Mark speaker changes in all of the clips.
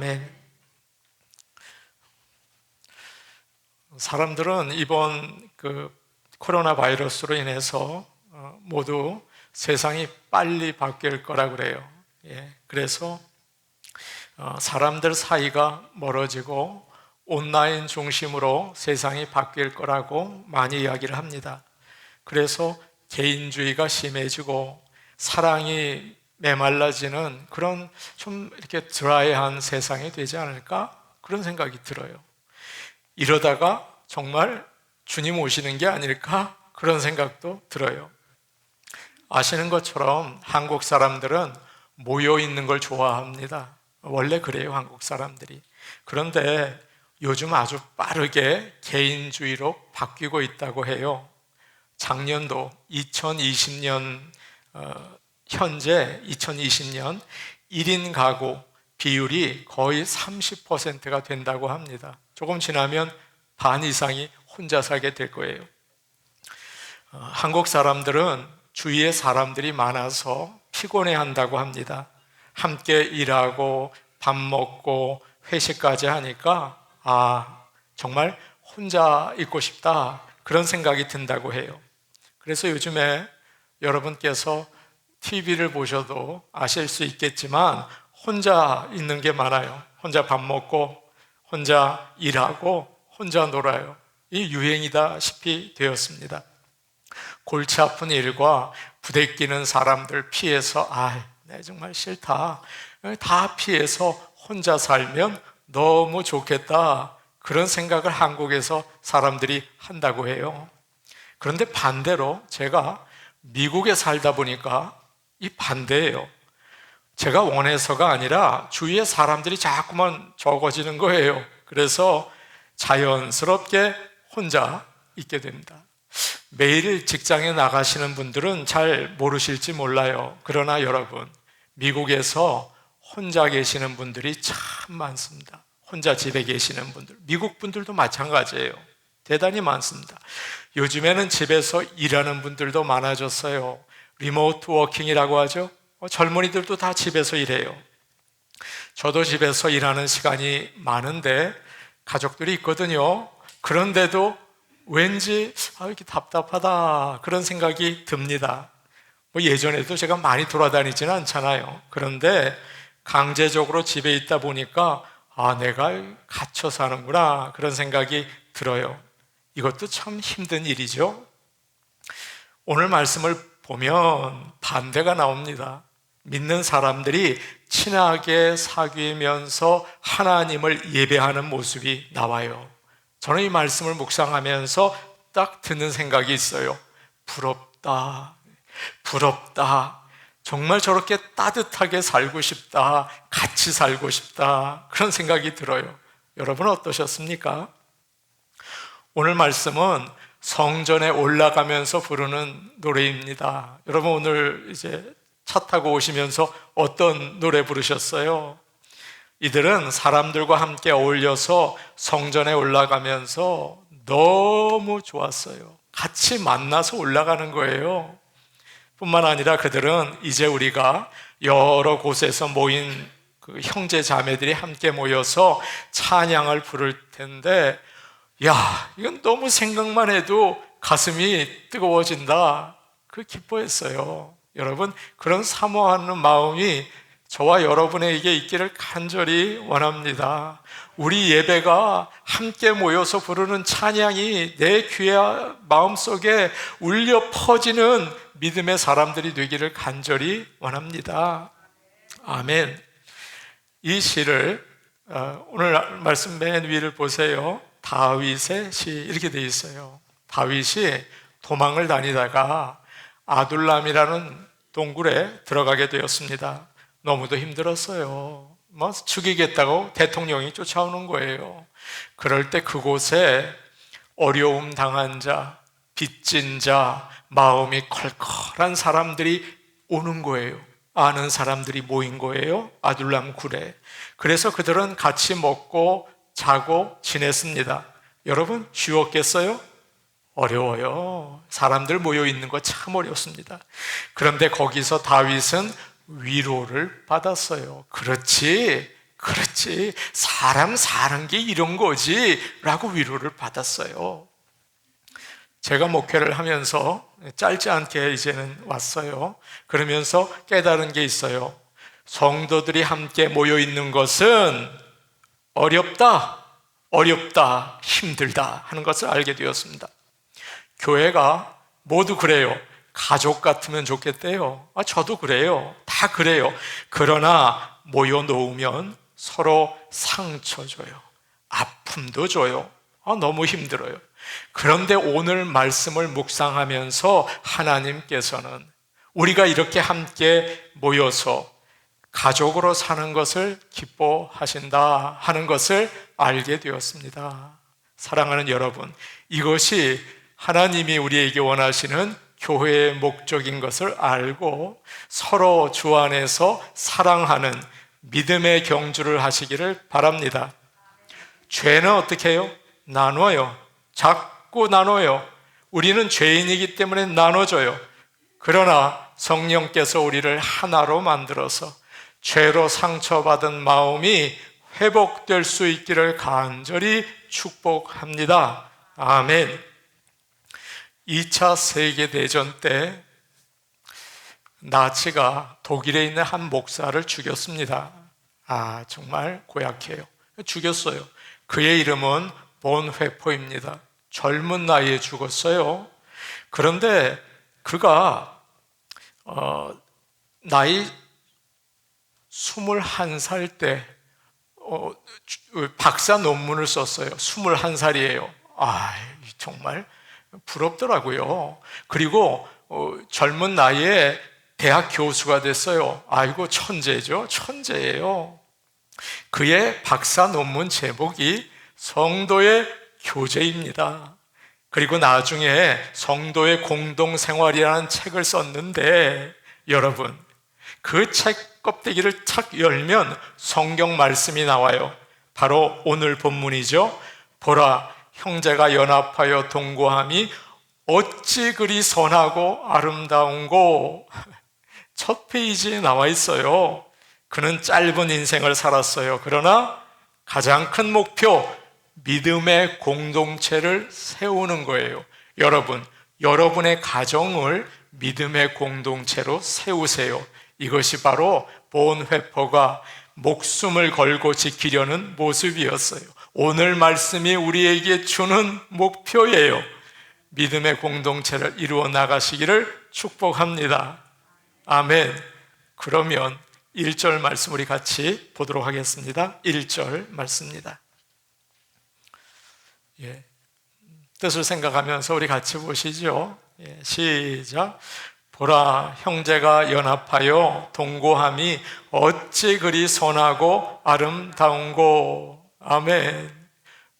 Speaker 1: 아멘. 사람들은 이번 코로나 바이러스로 인해서 모두 세상이 빨리 바뀔 거라 그래요. 그래서 사람들 사이가 멀어지고 온라인 중심으로 세상이 바뀔 거라고 많이 이야기를 합니다. 그래서 개인주의가 심해지고 사랑이 메말라지는 그런 좀 이렇게 드라이한 세상이 되지 않을까? 그런 생각이 들어요. 이러다가 정말 주님 오시는 게 아닐까? 그런 생각도 들어요. 아시는 것처럼 한국 사람들은 모여 있는 걸 좋아합니다. 원래 그래요, 한국 사람들이. 그런데 요즘 아주 빠르게 개인주의로 바뀌고 있다고 해요. 작년도 2020년 현재 2020년 1인 가구 비율이 거의 30%가 된다고 합니다. 조금 지나면 반 이상이 혼자 살게 될 거예요. 한국 사람들은 주위에 사람들이 많아서 피곤해 한다고 합니다. 함께 일하고 밥 먹고 회식까지 하니까 정말 혼자 있고 싶다, 그런 생각이 든다고 해요. 그래서 요즘에 여러분께서 TV를 보셔도 아실 수 있겠지만 혼자 있는 게 많아요. 혼자 밥 먹고 혼자 일하고 혼자 놀아요. 이 유행이다시피 되었습니다. 골치 아픈 일과 부대끼는 사람들 피해서 내 정말 싫다, 다 피해서 혼자 살면 너무 좋겠다, 그런 생각을 한국에서 사람들이 한다고 해요. 그런데 반대로 제가 미국에 살다 보니까 이 반대예요. 제가 원해서가 아니라 주위에 사람들이 자꾸만 적어지는 거예요. 그래서 자연스럽게 혼자 있게 됩니다. 매일 직장에 나가시는 분들은 잘 모르실지 몰라요. 그러나 여러분, 미국에서 혼자 계시는 분들이 참 많습니다. 혼자 집에 계시는 분들, 미국 분들도 마찬가지예요. 대단히 많습니다. 요즘에는 집에서 일하는 분들도 많아졌어요. 리모트 워킹이라고 하죠. 젊은이들도 다 집에서 일해요. 저도 집에서 일하는 시간이 많은데 가족들이 있거든요. 그런데도 왠지 이렇게 답답하다, 그런 생각이 듭니다. 예전에도 제가 많이 돌아다니지는 않잖아요. 그런데 강제적으로 집에 있다 보니까 내가 갇혀 사는구나, 그런 생각이 들어요. 이것도 참 힘든 일이죠. 오늘 말씀을 보면 반대가 나옵니다. 믿는 사람들이 친하게 사귀면서 하나님을 예배하는 모습이 나와요. 저는 이 말씀을 묵상하면서 딱 드는 생각이 있어요. 부럽다, 부럽다. 정말 저렇게 따뜻하게 살고 싶다, 같이 살고 싶다, 그런 생각이 들어요. 여러분은 어떠셨습니까? 오늘 말씀은 성전에 올라가면서 부르는 노래입니다. 여러분 오늘 이제 차 타고 오시면서 어떤 노래 부르셨어요? 이들은 사람들과 함께 어울려서 성전에 올라가면서 너무 좋았어요. 같이 만나서 올라가는 거예요. 뿐만 아니라 그들은 이제 우리가 여러 곳에서 모인 형제 자매들이 함께 모여서 찬양을 부를 텐데 이건 너무 생각만 해도 가슴이 뜨거워진다, 기뻐했어요. 여러분, 그런 사모하는 마음이 저와 여러분에게 있기를 간절히 원합니다. 우리 예배가 함께 모여서 부르는 찬양이 내 귀에 마음속에 울려 퍼지는 믿음의 사람들이 되기를 간절히 원합니다. 아멘. 이 시를 오늘 말씀 맨 위를 보세요. 다윗의 시, 이렇게 되어 있어요. 다윗이 도망을 다니다가 아둘람이라는 동굴에 들어가게 되었습니다. 너무도 힘들었어요. 죽이겠다고 대통령이 쫓아오는 거예요. 그럴 때 그곳에 어려움 당한 자, 빚진 자, 마음이 컬컬한 사람들이 오는 거예요. 아는 사람들이 모인 거예요. 아둘람 굴에. 그래서 그들은 같이 먹고 자고 지냈습니다. 여러분, 쉬웠겠어요? 어려워요. 사람들 모여 있는 거 참 어렵습니다. 그런데 거기서 다윗은 위로를 받았어요. 그렇지, 그렇지, 사람 사는 게 이런 거지 라고 위로를 받았어요. 제가 목회를 하면서 짧지 않게 이제는 왔어요. 그러면서 깨달은 게 있어요. 성도들이 함께 모여 있는 것은 어렵다, 힘들다 하는 것을 알게 되었습니다. 교회가 모두 그래요. 가족 같으면 좋겠대요. 저도 그래요. 다 그래요. 그러나 모여 놓으면 서로 상처 줘요. 아픔도 줘요. 너무 힘들어요. 그런데 오늘 말씀을 묵상하면서 하나님께서는 우리가 이렇게 함께 모여서 가족으로 사는 것을 기뻐하신다 하는 것을 알게 되었습니다. 사랑하는 여러분, 이것이 하나님이 우리에게 원하시는 교회의 목적인 것을 알고 서로 주 안에서 사랑하는 믿음의 경주를 하시기를 바랍니다. 죄는 어떻게 해요? 나눠요. 자꾸 나눠요. 우리는 죄인이기 때문에 나눠줘요. 그러나 성령께서 우리를 하나로 만들어서 죄로 상처받은 마음이 회복될 수 있기를 간절히 축복합니다. 아멘. 2차 세계대전 때 나치가 독일에 있는 한 목사를 죽였습니다. 정말 고약해요. 죽였어요. 그의 이름은 본회포입니다. 젊은 나이에 죽었어요. 그런데 그가 나이 21살 때 박사 논문을 썼어요. 21살이에요. 정말 부럽더라고요. 그리고 젊은 나이에 대학 교수가 됐어요. 아이고, 천재죠. 천재예요. 그의 박사 논문 제목이 성도의 교제입니다. 그리고 나중에 성도의 공동생활이라는 책을 썼는데, 여러분, 그 책 껍데기를 착 열면 성경 말씀이 나와요. 바로 오늘 본문이죠. 보라, 형제가 연합하여 동거함이 어찌 그리 선하고 아름다운고. 첫 페이지에 나와 있어요. 그는 짧은 인생을 살았어요. 그러나 가장 큰 목표, 믿음의 공동체를 세우는 거예요. 여러분, 여러분의 가정을 믿음의 공동체로 세우세요. 이것이 바로 본회포가 목숨을 걸고 지키려는 모습이었어요. 오늘 말씀이 우리에게 주는 목표예요. 믿음의 공동체를 이루어 나가시기를 축복합니다. 아멘. 그러면 1절 말씀 우리 같이 보도록 하겠습니다. 1절 말씀입니다. 뜻을 생각하면서 우리 같이 보시죠. 시작. 보라, 형제가 연합하여 동거함이 어찌 그리 선하고 아름다운고. 아멘.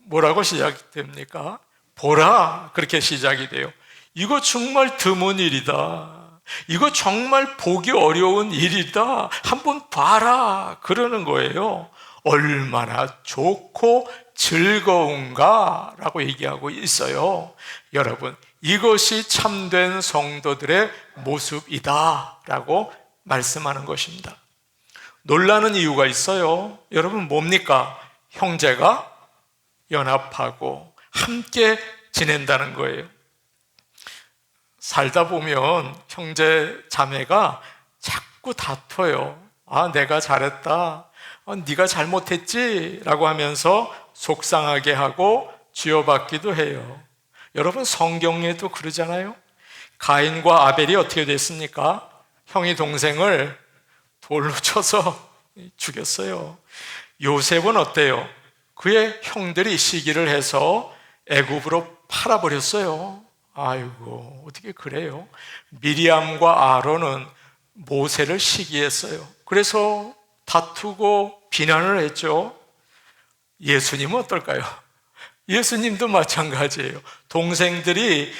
Speaker 1: 뭐라고 시작됩니까? 보라, 그렇게 시작이 돼요. 이거 정말 드문 일이다. 이거 정말 보기 어려운 일이다. 한번 봐라, 그러는 거예요. 얼마나 좋고 즐거운가 라고 얘기하고 있어요. 여러분, 이것이 참된 성도들의 모습이다 라고 말씀하는 것입니다. 놀라는 이유가 있어요. 여러분, 뭡니까? 형제가 연합하고 함께 지낸다는 거예요. 살다 보면 형제 자매가 자꾸 다퉈요. 내가 잘했다, 네가 잘못했지 라고 하면서 속상하게 하고 쥐어받기도 해요. 여러분, 성경에도 그러잖아요. 가인과 아벨이 어떻게 됐습니까? 형이 동생을 돌로 쳐서 죽였어요. 요셉은 어때요? 그의 형들이 시기를 해서 애굽으로 팔아버렸어요. 아이고, 어떻게 그래요? 미리암과 아론은 모세를 시기했어요. 그래서 다투고 비난을 했죠. 예수님은 어떨까요? 예수님도 마찬가지예요. 동생들이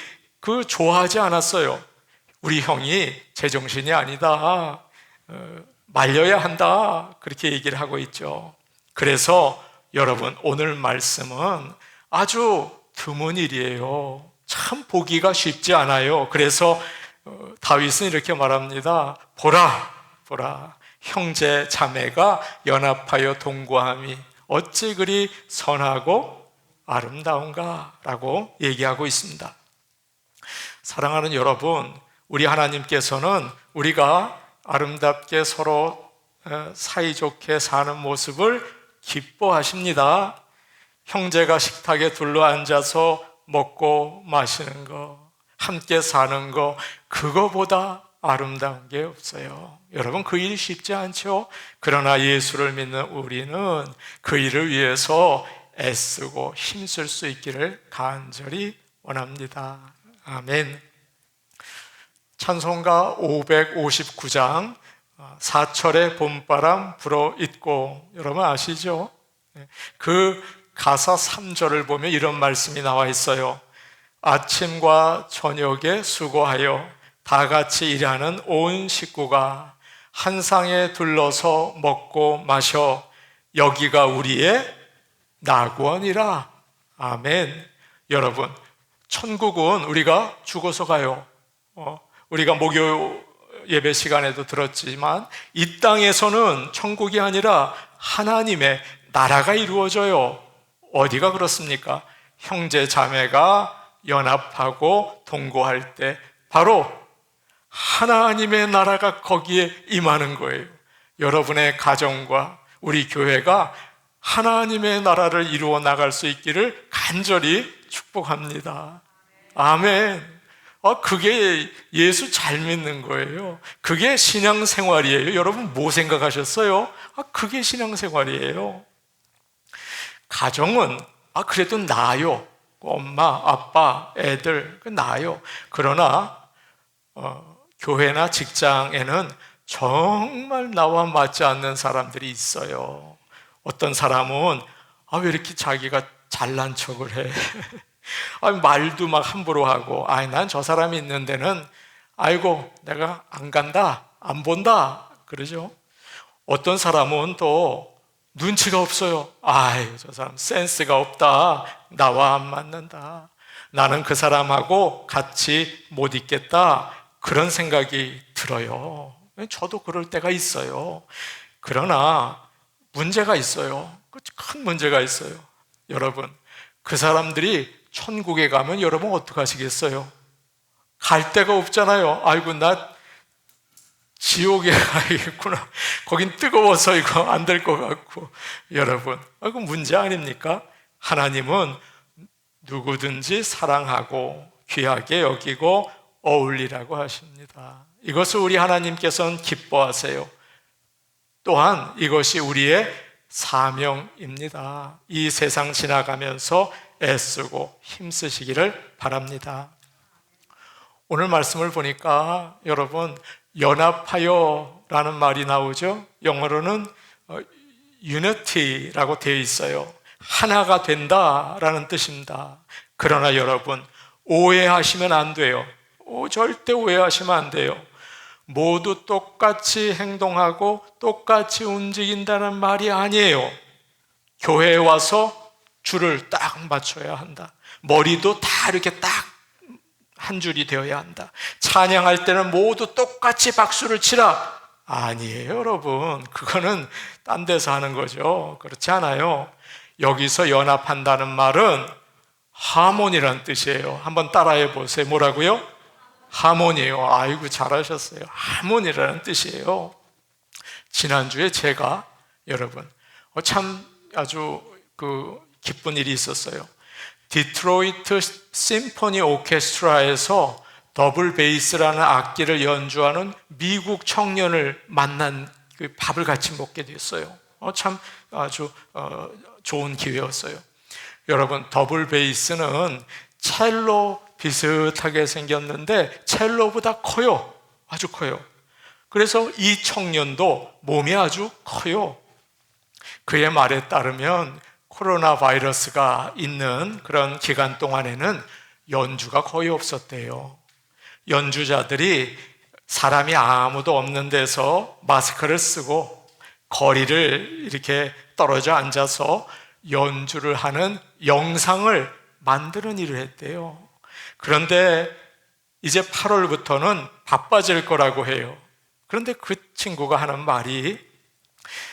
Speaker 1: 좋아하지 않았어요. 우리 형이 제정신이 아니다, 말려야 한다, 그렇게 얘기를 하고 있죠. 그래서 여러분, 오늘 말씀은 아주 드문 일이에요. 참 보기가 쉽지 않아요. 그래서 다윗은 이렇게 말합니다. 보라, 형제 자매가 연합하여 동거함이 어찌 그리 선하고 아름다운가 라고 얘기하고 있습니다. 사랑하는 여러분, 우리 하나님께서는 우리가 아름답게 서로 사이좋게 사는 모습을 기뻐하십니다. 형제가 식탁에 둘러앉아서 먹고 마시는 거, 함께 사는 거, 그거보다 아름다운 게 없어요. 여러분, 그 일이 쉽지 않죠? 그러나 예수를 믿는 우리는 그 일을 위해서 애쓰고 힘쓸 수 있기를 간절히 원합니다. 아멘. 찬송가 559장 사철의 봄바람 불어 있고, 여러분 아시죠? 그 가사 3절을 보면 이런 말씀이 나와 있어요. 아침과 저녁에 수고하여 다 같이 일하는 온 식구가 한 상에 둘러서 먹고 마셔 여기가 우리의 낙원이라. 아멘. 여러분, 천국은 우리가 죽어서 가요. 우리가 목요 예배 시간에도 들었지만 이 땅에서는 천국이 아니라 하나님의 나라가 이루어져요. 어디가 그렇습니까? 형제 자매가 연합하고 동거할 때 바로 하나님의 나라가 거기에 임하는 거예요. 여러분의 가정과 우리 교회가 하나님의 나라를 이루어 나갈 수 있기를 간절히 축복합니다. 아멘. 그게 예수 잘 믿는 거예요. 그게 신앙생활이에요. 여러분 뭐 생각하셨어요? 그게 신앙생활이에요. 가정은 그래도 나아요. 엄마, 아빠, 애들 나아요. 그러나 교회나 직장에는 정말 나와 맞지 않는 사람들이 있어요. 어떤 사람은 왜 이렇게 자기가 잘난 척을 해? 말도 막 함부로 하고, 난 저 사람이 있는 데는 아이고 내가 안 간다, 안 본다 그러죠. 어떤 사람은 또 눈치가 없어요. 저 사람 센스가 없다, 나와 안 맞는다, 나는 그 사람하고 같이 못 있겠다, 그런 생각이 들어요. 저도 그럴 때가 있어요. 그러나 문제가 있어요. 큰 문제가 있어요. 여러분, 그 사람들이 천국에 가면 여러분 어떡하시겠어요? 갈 데가 없잖아요. 아이고 나 지옥에 가야겠구나, 거긴 뜨거워서 이거 안 될 것 같고. 여러분, 이거 문제 아닙니까? 하나님은 누구든지 사랑하고 귀하게 여기고 어울리라고 하십니다. 이것을 우리 하나님께서는 기뻐하세요. 또한 이것이 우리의 사명입니다. 이 세상 지나가면서 애쓰고 힘쓰시기를 바랍니다. 오늘 말씀을 보니까 여러분, 연합하여 라는 말이 나오죠. 영어로는 unity라고 되어 있어요. 하나가 된다라는 뜻입니다. 그러나 여러분, 오해하시면 안 돼요. 절대 오해하시면 안 돼요. 모두 똑같이 행동하고 똑같이 움직인다는 말이 아니에요. 교회에 와서 줄을 딱 맞춰야 한다. 머리도 다 이렇게 딱 한 줄이 되어야 한다. 찬양할 때는 모두 똑같이 박수를 치라. 아니에요, 여러분. 그거는 딴 데서 하는 거죠. 그렇지 않아요. 여기서 연합한다는 말은 하모니라는 뜻이에요. 한번 따라해 보세요. 뭐라고요? 하모니예요. 아이고 잘하셨어요. 하모니라는 뜻이에요. 지난주에 제가 여러분 참 아주 기쁜 일이 있었어요. 디트로이트 심포니 오케스트라에서 더블 베이스라는 악기를 연주하는 미국 청년을 만난 밥을 같이 먹게 됐어요. 참 아주 좋은 기회였어요. 여러분, 더블 베이스는 첼로 비슷하게 생겼는데 첼로보다 커요. 아주 커요. 그래서 이 청년도 몸이 아주 커요. 그의 말에 따르면 코로나 바이러스가 있는 그런 기간 동안에는 연주가 거의 없었대요. 연주자들이 사람이 아무도 없는 데서 마스크를 쓰고 거리를 이렇게 떨어져 앉아서 연주를 하는 영상을 만드는 일을 했대요. 그런데 이제 8월부터는 바빠질 거라고 해요. 그런데 그 친구가 하는 말이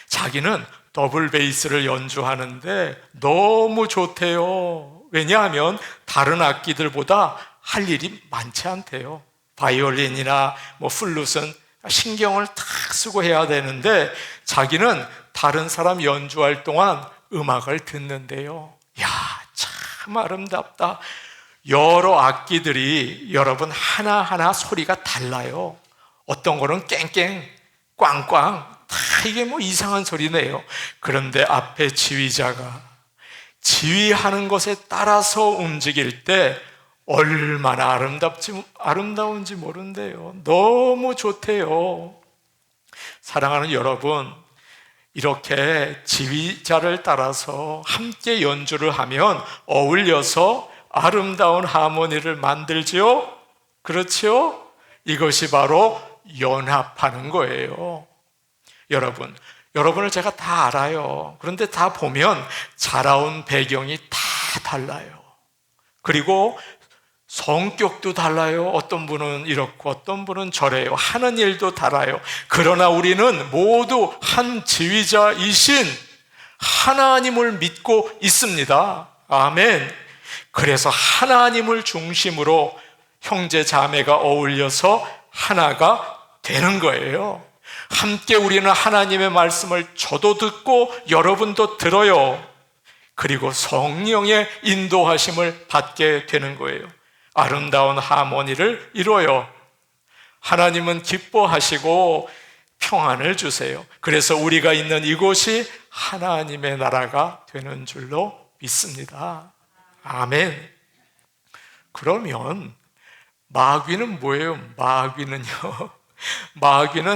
Speaker 1: 자기는 더블 베이스를 연주하는데 너무 좋대요. 왜냐하면 다른 악기들보다 할 일이 많지 않대요. 바이올린이나 플룻은 신경을 탁 쓰고 해야 되는데 자기는 다른 사람 연주할 동안 음악을 듣는데요. 야, 참 아름답다. 여러 악기들이 여러분 하나하나 소리가 달라요. 어떤 거는 깽깽, 꽝꽝, 다 이게 이상한 소리네요. 그런데 앞에 지휘자가 지휘하는 것에 따라서 움직일 때 얼마나 아름다운지 모른대요. 너무 좋대요. 사랑하는 여러분, 이렇게 지휘자를 따라서 함께 연주를 하면 어울려서 아름다운 하모니를 만들죠? 그렇죠? 이것이 바로 연합하는 거예요. 여러분을 제가 다 알아요. 그런데 다 보면 자라온 배경이 다 달라요. 그리고 성격도 달라요. 어떤 분은 이렇고 어떤 분은 저래요. 하는 일도 달라요. 그러나 우리는 모두 한 지휘자이신 하나님을 믿고 있습니다. 아멘. 그래서 하나님을 중심으로 형제 자매가 어울려서 하나가 되는 거예요. 함께 우리는 하나님의 말씀을 저도 듣고 여러분도 들어요. 그리고 성령의 인도하심을 받게 되는 거예요. 아름다운 하모니를 이뤄요. 하나님은 기뻐하시고 평안을 주세요. 그래서 우리가 있는 이곳이 하나님의 나라가 되는 줄로 믿습니다. 아멘. 그러면 마귀는 뭐예요? 마귀는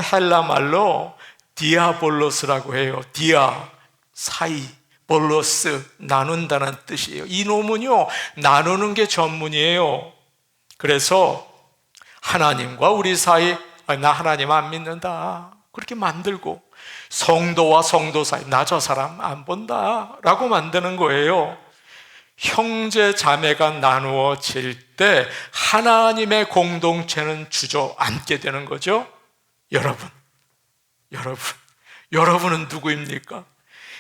Speaker 1: 헬라 말로 디아볼로스라고 해요. 디아, 사이, 볼로스, 나눈다는 뜻이에요. 이놈은요, 나누는 게 전문이에요. 그래서 하나님과 우리 사이, 나 하나님 안 믿는다, 그렇게 만들고, 성도와 성도 사이, 나 저 사람 안 본다 라고 만드는 거예요. 형제 자매가 나누어질 때 하나님의 공동체는 주저앉게 되는 거죠. 여러분은 누구입니까?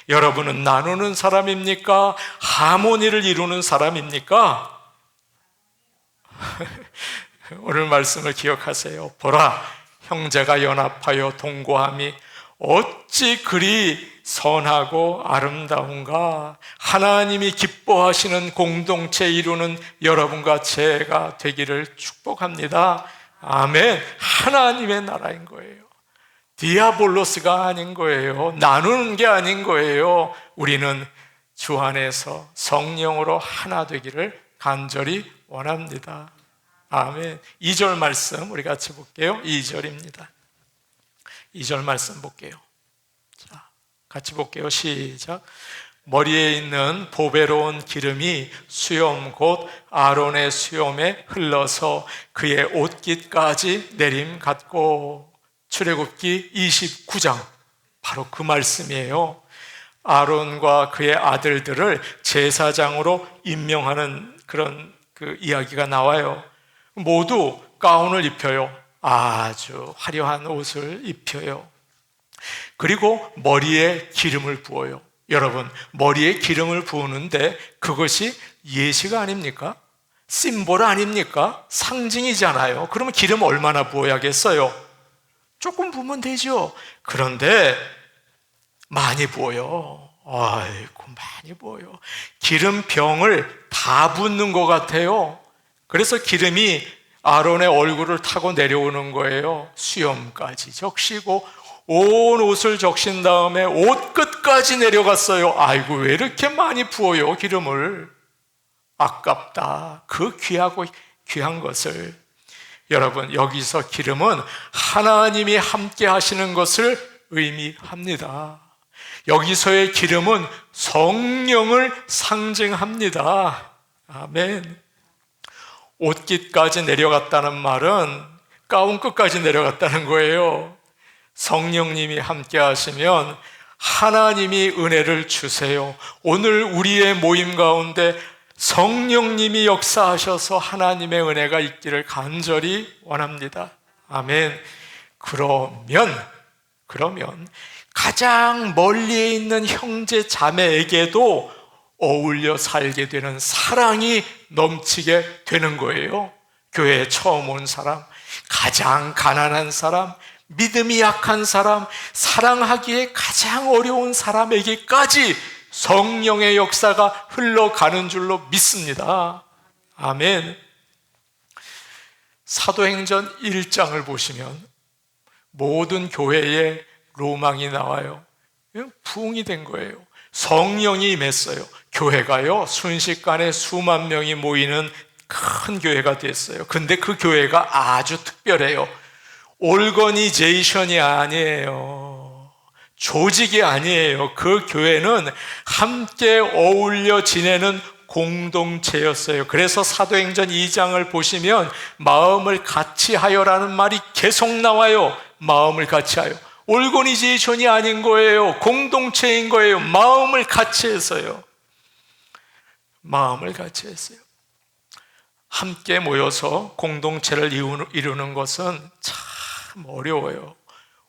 Speaker 1: 여러분은 나누는 사람입니까? 하모니를 이루는 사람입니까? 오늘 말씀을 기억하세요. 보라, 형제가 연합하여 동거함이 어찌 그리 선하고 아름다운가. 하나님이 기뻐하시는 공동체 이루는 여러분과 제가 되기를 축복합니다. 아멘. 하나님의 나라인 거예요. 디아볼로스가 아닌 거예요. 나누는 게 아닌 거예요. 우리는 주 안에서 성령으로 하나 되기를 간절히 원합니다. 아멘. 2절 말씀 우리 같이 볼게요. 2절입니다. 2절 말씀 볼게요. 자, 같이 볼게요. 시작. 머리에 있는 보배로운 기름이 수염 곧 아론의 수염에 흘러서 그의 옷깃까지 내림 같고. 출애굽기 29장 바로 그 말씀이에요. 아론과 그의 아들들을 제사장으로 임명하는 그런 그 이야기가 나와요. 모두 가운을 입혀요. 아주 화려한 옷을 입혀요. 그리고 머리에 기름을 부어요. 여러분, 머리에 기름을 부으는데 그것이 예시가 아닙니까? 심볼 아닙니까? 상징이잖아요. 그러면 기름 얼마나 부어야겠어요? 조금 부으면 되죠. 그런데 많이 부어요. 아이고, 많이 부어요. 기름병을 다 붓는 것 같아요. 그래서 기름이 아론의 얼굴을 타고 내려오는 거예요. 수염까지 적시고 온 옷을 적신 다음에 옷 끝까지 내려갔어요. 아이고, 왜 이렇게 많이 부어요, 기름을. 아깝다. 그 귀하고 귀한 것을. 여러분, 여기서 기름은 하나님이 함께 하시는 것을 의미합니다. 여기서의 기름은 성령을 상징합니다. 아멘. 옷깃까지 내려갔다는 말은 가운 끝까지 내려갔다는 거예요. 성령님이 함께 하시면 하나님이 은혜를 주세요. 오늘 우리의 모임 가운데 성령님이 역사하셔서 하나님의 은혜가 있기를 간절히 원합니다. 아멘. 그러면 가장 멀리에 있는 형제 자매에게도 어울려 살게 되는 사랑이 넘치게 되는 거예요. 교회에 처음 온 사람, 가장 가난한 사람, 믿음이 약한 사람, 사랑하기에 가장 어려운 사람에게까지 성령의 역사가 흘러가는 줄로 믿습니다. 아멘. 사도행전 1장을 보시면 모든 교회에 로망이 나와요. 부흥이 된 거예요. 성령이 임했어요. 교회가요, 순식간에 수만 명이 모이는 큰 교회가 됐어요. 근데 그 교회가 아주 특별해요. 올거니제이션이 아니에요. 조직이 아니에요. 그 교회는 함께 어울려 지내는 공동체였어요. 그래서 사도행전 2장을 보시면 마음을 같이 하여라는 말이 계속 나와요. 마음을 같이 하여. 올거니제이션이 아닌 거예요. 공동체인 거예요. 마음을 같이 해서요. 마음을 같이 했어요. 함께 모여서 공동체를 이루는 것은 참 어려워요.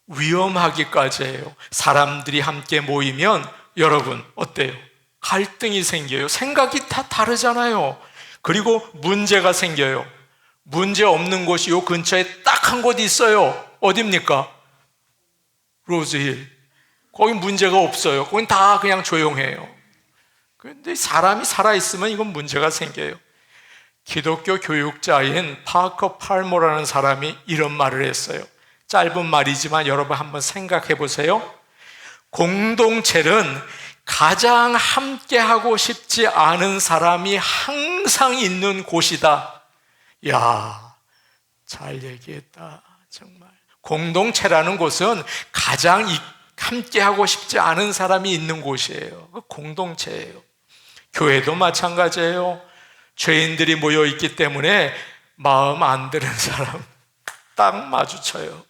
Speaker 1: 위험하기까지 해요. 사람들이 함께 모이면 여러분 어때요? 갈등이 생겨요. 생각이 다 다르잖아요. 그리고 문제가 생겨요. 문제 없는 곳이 요 근처에 딱 한 곳 있어요. 어디입니까? 로즈힐. 거기 문제가 없어요. 거긴 다 그냥 조용해요. 그런데 사람이 살아있으면 이건 문제가 생겨요. 기독교 교육자인 파커 팔모라는 사람이 이런 말을 했어요. 짧은 말이지만 여러분 한번 생각해 보세요. 공동체는 가장 함께하고 싶지 않은 사람이 항상 있는 곳이다. 야, 잘 얘기했다. 정말. 공동체라는 곳은 가장 함께하고 싶지 않은 사람이 있는 곳이에요. 그 공동체예요. 교회도 마찬가지예요. 죄인들이 모여있기 때문에 마음 안 드는 사람 딱 마주쳐요.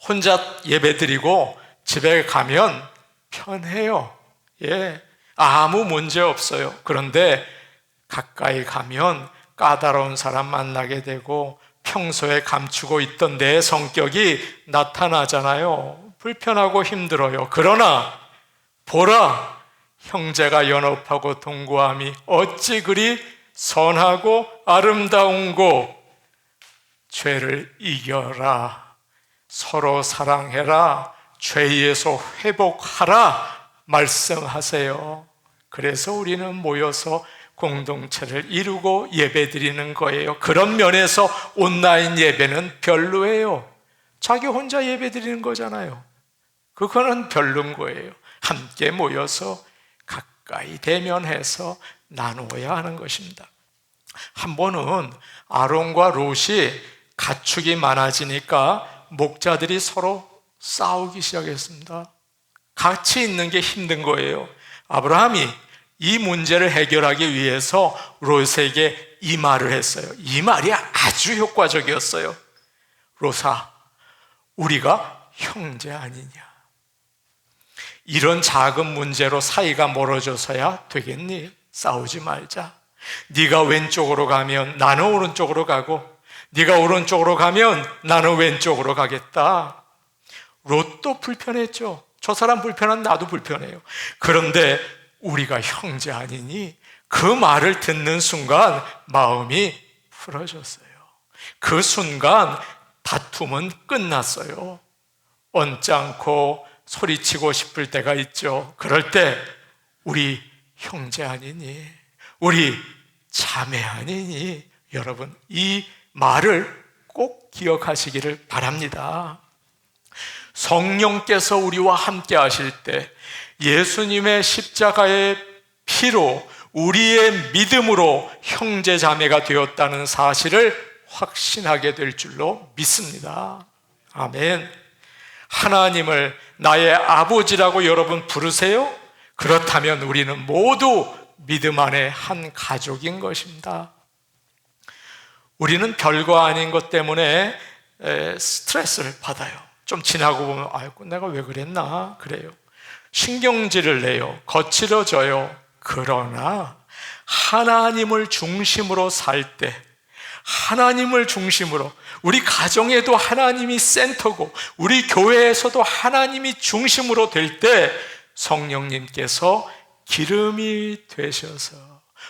Speaker 1: 혼자 예배드리고 집에 가면 편해요. 예, 아무 문제 없어요. 그런데 가까이 가면 까다로운 사람 만나게 되고 평소에 감추고 있던 내 성격이 나타나잖아요. 불편하고 힘들어요. 그러나 보라, 형제가 연합하고 동거함이 어찌 그리 선하고 아름다운고. 죄를 이겨라, 서로 사랑해라, 죄에서 회복하라 말씀하세요. 그래서 우리는 모여서 공동체를 이루고 예배드리는 거예요. 그런 면에서 온라인 예배는 별로예요. 자기 혼자 예배드리는 거잖아요. 그거는 별로인 거예요. 함께 모여서 가까이 대면해서 나누어야 하는 것입니다. 한 번은 아론과 롯이 가축이 많아지니까 목자들이 서로 싸우기 시작했습니다. 같이 있는 게 힘든 거예요. 아브라함이 이 문제를 해결하기 위해서 롯에게 이 말을 했어요. 이 말이 아주 효과적이었어요. 롯아, 우리가 형제 아니냐? 이런 작은 문제로 사이가 멀어져서야 되겠니? 싸우지 말자. 네가 왼쪽으로 가면 나는 오른쪽으로 가고, 네가 오른쪽으로 가면 나는 왼쪽으로 가겠다. 롯도 불편했죠. 저 사람 불편한 나도 불편해요. 그런데 우리가 형제 아니니? 그 말을 듣는 순간 마음이 풀어졌어요. 그 순간 다툼은 끝났어요. 언짢고 소리치고 싶을 때가 있죠. 그럴 때 우리 형제 아니니? 우리 자매 아니니? 여러분, 이 말을 꼭 기억하시기를 바랍니다. 성령께서 우리와 함께 하실 때 예수님의 십자가의 피로 우리의 믿음으로 형제 자매가 되었다는 사실을 확신하게 될 줄로 믿습니다. 아멘. 하나님을 나의 아버지라고 여러분 부르세요? 그렇다면 우리는 모두 믿음 안에 한 가족인 것입니다. 우리는 별거 아닌 것 때문에 스트레스를 받아요. 좀 지나고 보면 아이고 내가 왜 그랬나? 그래요. 신경질을 내요. 거칠어져요. 그러나 하나님을 중심으로 살 때, 하나님을 중심으로, 우리 가정에도 하나님이 센터고 우리 교회에서도 하나님이 중심으로 될 때 성령님께서 기름이 되셔서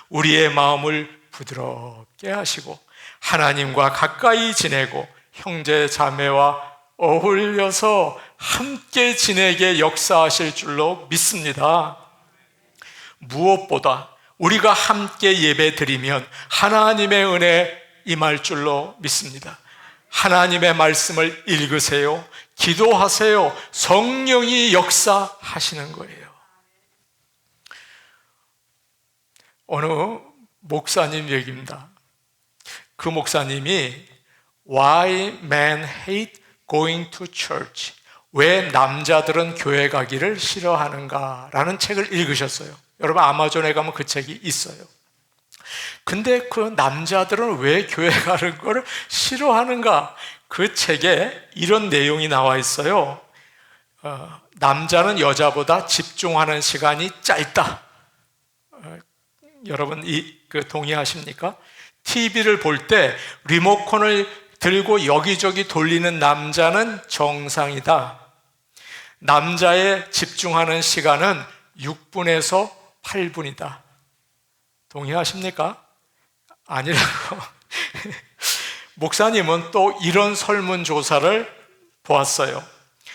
Speaker 1: 우리의 마음을 부드럽게 하시고 하나님과 가까이 지내고 형제 자매와 어울려서 함께 지내게 역사하실 줄로 믿습니다. 무엇보다 우리가 함께 예배 드리면 하나님의 은혜 임할 줄로 믿습니다. 하나님의 말씀을 읽으세요. 기도하세요. 성령이 역사하시는 거예요. 어느 목사님 얘기입니다. 그 목사님이 Why Men Hate Going to Church, 왜 남자들은 교회 가기를 싫어하는가 라는 책을 읽으셨어요. 여러분 아마존에 가면 그 책이 있어요. 근데 그 남자들은 왜 교회 가는 걸 싫어하는가? 그 책에 이런 내용이 나와 있어요. 남자는 여자보다 집중하는 시간이 짧다. 여러분 동의하십니까? TV를 볼 때 리모컨을 들고 여기저기 돌리는 남자는 정상이다. 남자의 집중하는 시간은 6분에서 8분이다. 동의하십니까? 아니라고. 목사님은 또 이런 설문조사를 보았어요.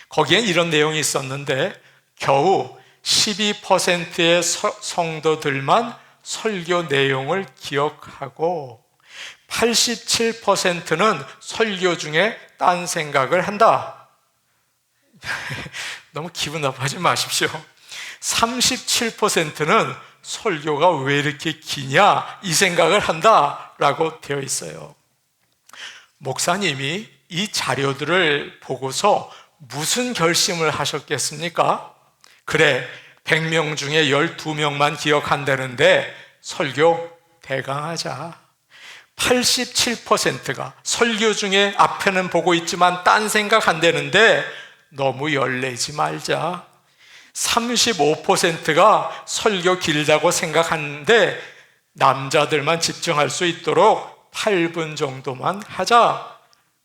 Speaker 1: 거기엔 이런 내용이 있었는데 겨우 12%의 성도들만 설교 내용을 기억하고 87%는 설교 중에 딴 생각을 한다. 너무 기분 나빠하지 마십시오. 37%는 설교가 왜 이렇게 기냐 이 생각을 한다라고 되어 있어요. 목사님이 이 자료들을 보고서 무슨 결심을 하셨겠습니까? 그래, 100명 중에 12명만 기억한다는데 설교 대강하자. 87%가 설교 중에 앞에는 보고 있지만 딴 생각 한다는데 너무 열내지 말자. 35%가 설교 길다고 생각하는데 남자들만 집중할 수 있도록 8분 정도만 하자.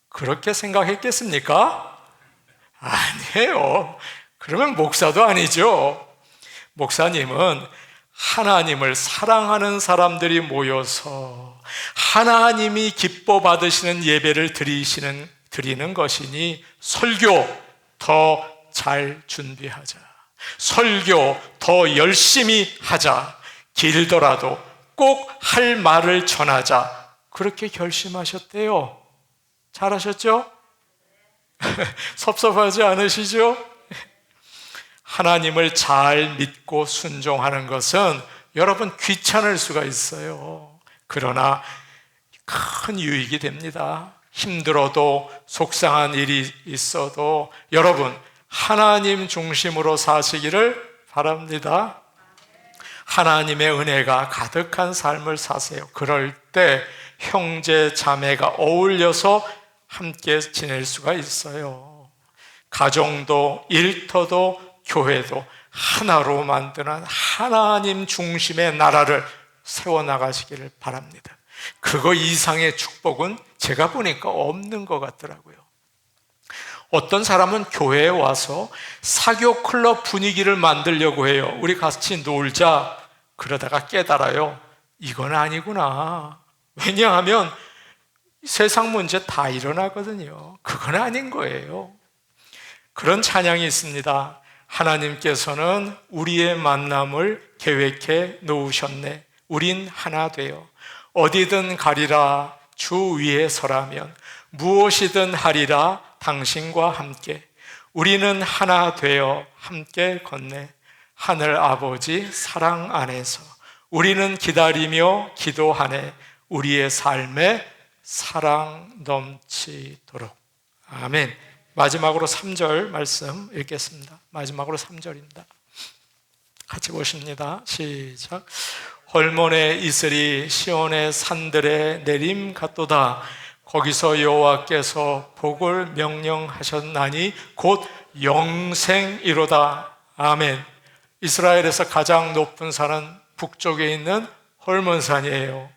Speaker 1: 그렇게 생각했겠습니까? 아니에요. 그러면 목사도 아니죠. 목사님은 하나님을 사랑하는 사람들이 모여서 하나님이 기뻐 받으시는 예배를 드리는 것이니 설교 더 잘 준비하자. 설교 더 열심히 하자. 길더라도 꼭 할 말을 전하자. 그렇게 결심하셨대요. 잘하셨죠? 섭섭하지 않으시죠? 하나님을 잘 믿고 순종하는 것은 여러분 귀찮을 수가 있어요. 그러나 큰 유익이 됩니다. 힘들어도 속상한 일이 있어도 여러분 하나님 중심으로 사시기를 바랍니다. 하나님의 은혜가 가득한 삶을 사세요. 그럴 때 형제 자매가 어울려서 함께 지낼 수가 있어요. 가정도 일터도 교회도 하나로 만드는 하나님 중심의 나라를 세워나가시기를 바랍니다. 그거 이상의 축복은 제가 보니까 없는 것 같더라고요. 어떤 사람은 교회에 와서 사교 클럽 분위기를 만들려고 해요. 우리 같이 놀자. 그러다가 깨달아요. 이건 아니구나. 왜냐하면 세상 문제 다 일어나거든요. 그건 아닌 거예요. 그런 찬양이 있습니다. 하나님께서는 우리의 만남을 계획해 놓으셨네. 우린 하나 되어 어디든 가리라 주 위에 서라면 무엇이든 하리라 당신과 함께 우리는 하나 되어 함께 걷네. 하늘 아버지 사랑 안에서 우리는 기다리며 기도하네. 우리의 삶에 사랑 넘치도록. 아멘. 마지막으로 3절 말씀 읽겠습니다. 마지막으로 3절입니다. 같이 보십니다. 시작. 헐몬에 이슬이 시온의 산들에 내림 같도다. 거기서 여호와께서 복을 명령하셨나니 곧 영생이로다. 아멘. 이스라엘에서 가장 높은 산은 북쪽에 있는 헐몬산이에요.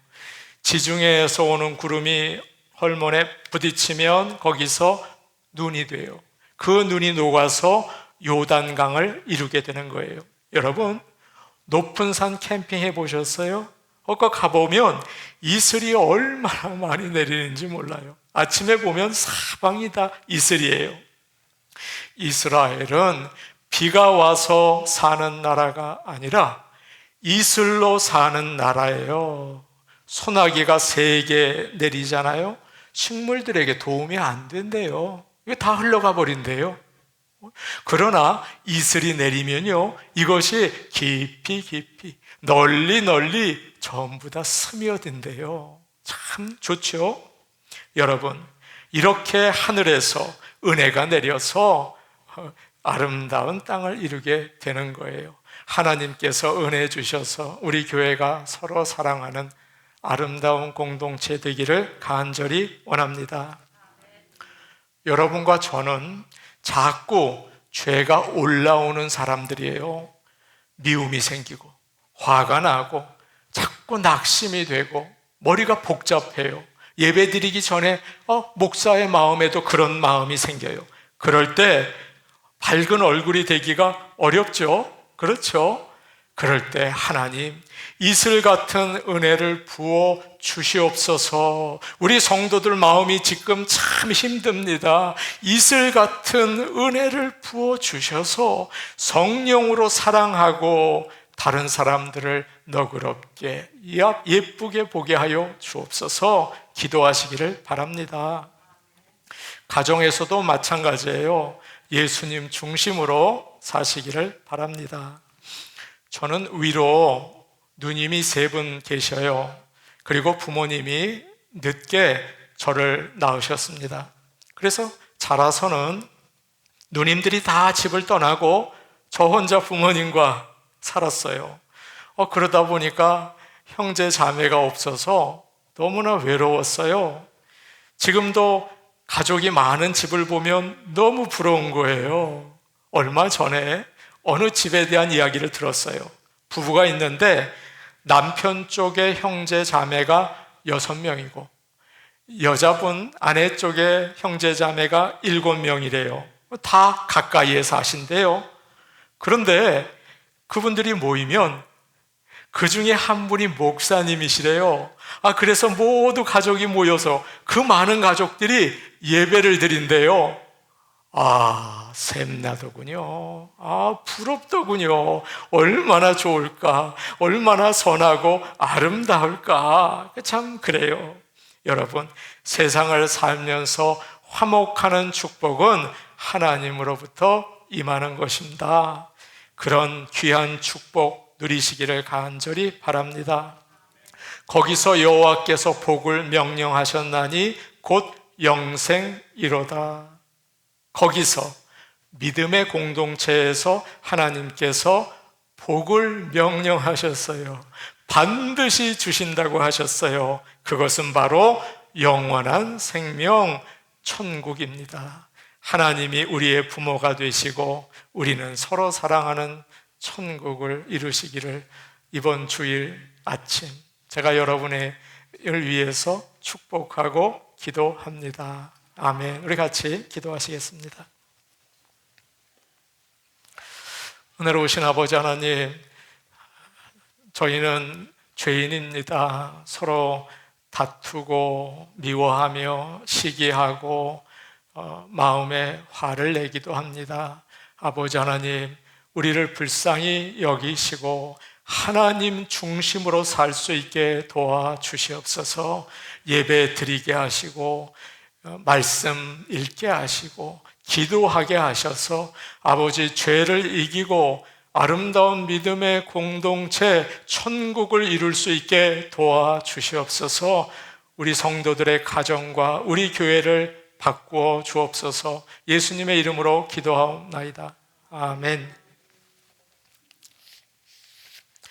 Speaker 1: 지중해에서 오는 구름이 헐몬에 부딪히면 거기서 눈이 돼요. 그 눈이 녹아서 요단강을 이루게 되는 거예요. 여러분, 높은 산 캠핑해 보셨어요? 거기 가보면 이슬이 얼마나 많이 내리는지 몰라요. 아침에 보면 사방이 다 이슬이에요. 이스라엘은 비가 와서 사는 나라가 아니라 이슬로 사는 나라예요. 소나기가 세게 내리잖아요. 식물들에게 도움이 안 된대요. 이게 다 흘러가 버린대요. 그러나 이슬이 내리면요, 이것이 깊이 널리 전부 다 스며든대요. 참 좋죠? 여러분, 이렇게 하늘에서 은혜가 내려서 아름다운 땅을 이루게 되는 거예요. 하나님께서 은혜 주셔서 우리 교회가 서로 사랑하는 아름다운 공동체 되기를 간절히 원합니다. 여러분과 저는 자꾸 죄가 올라오는 사람들이에요. 미움이 생기고 화가 나고 자꾸 낙심이 되고 머리가 복잡해요. 예배 드리기 전에 목사의 마음에도 그런 마음이 생겨요. 그럴 때 밝은 얼굴이 되기가 어렵죠? 그렇죠? 그럴 때 하나님, 이슬 같은 은혜를 부어 주시옵소서. 우리 성도들 마음이 지금 참 힘듭니다. 이슬 같은 은혜를 부어 주셔서 성령으로 사랑하고 다른 사람들을 너그럽게 예쁘게 보게 하여 주옵소서. 기도하시기를 바랍니다. 가정에서도 마찬가지예요. 예수님 중심으로 사시기를 바랍니다. 저는 위로 누님이 3분 계셔요. 그리고 부모님이 늦게 저를 낳으셨습니다. 그래서 자라서는 누님들이 다 집을 떠나고 저 혼자 부모님과 살았어요. 그러다 보니까 형제 자매가 없어서 너무나 외로웠어요. 지금도 가족이 많은 집을 보면 너무 부러운 거예요. 얼마 전에 어느 집에 대한 이야기를 들었어요. 부부가 있는데 남편 쪽의 형제 자매가 6명이고 여자분 아내 쪽의 형제 자매가 7명이래요. 다 가까이에 사신대요. 그런데 그분들이 모이면 그 중에 한 분이 목사님이시래요. 그래서 모두 가족이 모여서 그 많은 가족들이 예배를 드린대요. 샘나더군요. 부럽더군요. 얼마나 좋을까? 얼마나 선하고 아름다울까? 참 그래요. 여러분, 세상을 살면서 화목하는 축복은 하나님으로부터 임하는 것입니다. 그런 귀한 축복 누리시기를 간절히 바랍니다. 거기서 여호와께서 복을 명령하셨나니 곧 영생이로다. 거기서 믿음의 공동체에서 하나님께서 복을 명령하셨어요. 반드시 주신다고 하셨어요. 그것은 바로 영원한 생명, 천국입니다. 하나님이 우리의 부모가 되시고 우리는 서로 사랑하는 천국을 이루시기를 이번 주일 아침 제가 여러분을 위해서 축복하고 기도합니다. 아멘. 우리 같이 기도하시겠습니다. 은혜로우신 아버지 하나님, 저희는 죄인입니다. 서로 다투고 미워하며 시기하고 마음에 화를 내기도 합니다. 아버지 하나님, 우리를 불쌍히 여기시고 하나님 중심으로 살 수 있게 도와주시옵소서. 예배 드리게 하시고 말씀 읽게 하시고 기도하게 하셔서 아버지 죄를 이기고 아름다운 믿음의 공동체 천국을 이룰 수 있게 도와주시옵소서. 우리 성도들의 가정과 우리 교회를 바꾸어 주옵소서. 예수님의 이름으로 기도하옵나이다. 아멘.